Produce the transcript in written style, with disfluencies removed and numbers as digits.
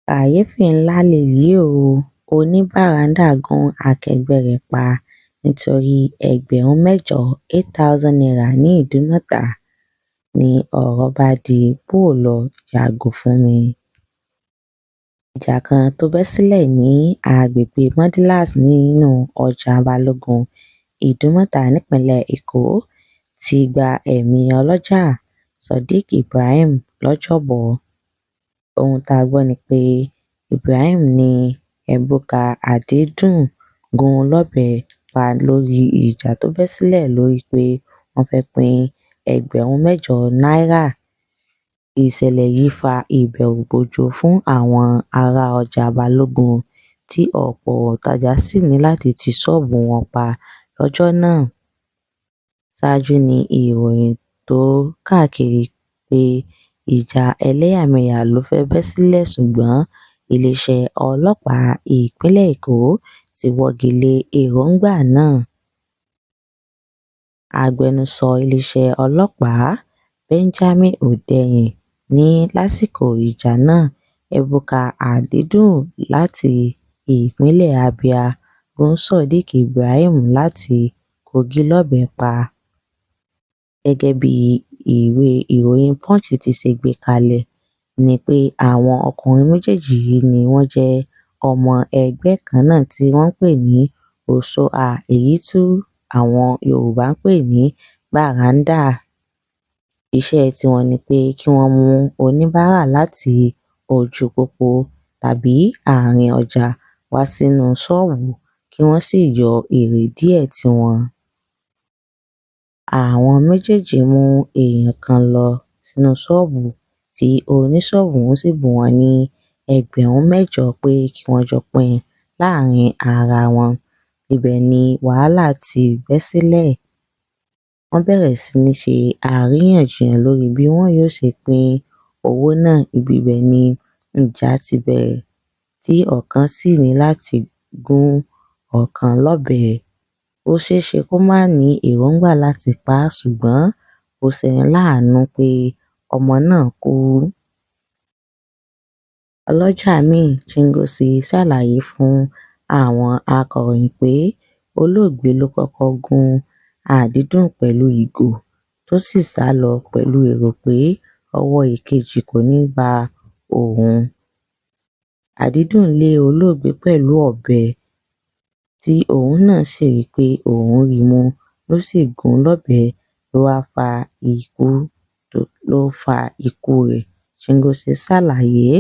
kàyééfì ńlá lèyí o oníbàrándà gun akẹgbẹ́ rẹ̀ pa nítorí ẹgbẹ̀rún mẹ́jọ ₦8,000 ní ìdúmọ̀tà ni ọ̀rọ̀ bá di bó o lọ yàgò fún mi. Ìjà kan tó bẹ́ sílẹ̀ ní agbègbè Mọ́dílàs nínú ọjà Balógun Ìdúmọ̀tà nípínlẹ̀ Èkó ti gba ẹ̀mí ọlọ́jà Sodiq Ibrahim lọ́jọ́bọ̀. Ohun tá a gbọ́ ni pé Ibrahim ní Ebuka Adédùn gún lọ́bẹ pa lórí ìjà tó bẹ́ sílẹ̀ lórí pé wọ́n fẹ́ pín ẹgbẹ̀rún mẹ́jọ náírà. Ìṣẹ̀lẹ̀ yìí fa ìbẹ̀rùbojo fún àwọn ará ọjà Balógun tí ọ̀pọ̀ òǹtajà sì ní láti ti ṣọ́ọ̀bù wọn pa lọ́jọ́ náà. Ṣáájú ni ìròyìn tó káàkiri pé ìjà ẹlẹ́yàmẹ̀yà ló fẹ́ bẹ́ sílẹ̀ ṣùgbọ́n iléeṣẹ́ ọlọ́pàá ìpínlẹ̀ Èkó ti wọ́gi lé èròǹgbà náà. Agbẹnusọ iléeṣẹ́ ọlọ́pàá Benjamin Hundeyin ní lásìkò ìjà náà Ebuka Adédùn láti ìpínlẹ̀ Abia gún Sodiq Ibrahim láti Kogi lọ́bẹ pa. Gẹ́gẹ́ bí ìwé ìròyìn Punch ti ṣe gbé kalẹ̀ ni pé àwọn ọkùnrin méjèèjì yìí ni wọ́n jẹ́ ọmọ ẹgbẹ́ kan náà tí wọ́n ń pè ní Oòṣà èyí tí àwọn Yorùbá ń pè ní Bàrándà. Iṣẹ́ tiwọn ni pé kí wọ́n mú oníbàárà láti ojú pópó tàbí àárín ọjà wá sínú ṣọ́ọ̀bù kí wọ́n sì yọ èrè díẹ̀ tiwọn. Àwọn méjèèjì mú èèyàn kan lọ sínú ṣọ́ọ̀bù tí oníṣọ́ọ̀bù sì bù wọ́n ní ẹgbẹ̀rún mẹ́jọ pé kí wọ́n jọ pín láàrin ara wọn. Ibẹ̀ ni wàhálà ti bẹ́ sílẹ̀. Wọ́n bẹ̀rẹ̀ sí ní ṣe àríyànjiyàn lórí bí wọn yóò ṣe pín owó náà. Ibi bẹ̀ ni ìjà ti bẹ̀rẹ̀ tí ọ̀kan sì ní láti gún ọ̀kan lọ́bẹ. Ó ṣeéṣe kó má ní èròǹgbà láti pa á ṣùgbọ́n ó ṣeni láàánú pé ọmọ náà kú. Ọlọ́jà míì Chingosi ṣàlàyé fún àwọn akọ̀ròyìn pé olóògbé ló kọ́kọ́ gún Adédùn pẹ̀lú ìgò tó sì sá lọ pẹ̀lú èrò pé ọwọ́ ìkejì kò ní ba òun. Adédùn lé olóògbé pẹ̀lú ọ̀bẹ tí òun náà sì rí pé òun rí mú ló sì gún lọ́bẹ ló fa ikú rẹ̀, Chingosi ṣàlàyé.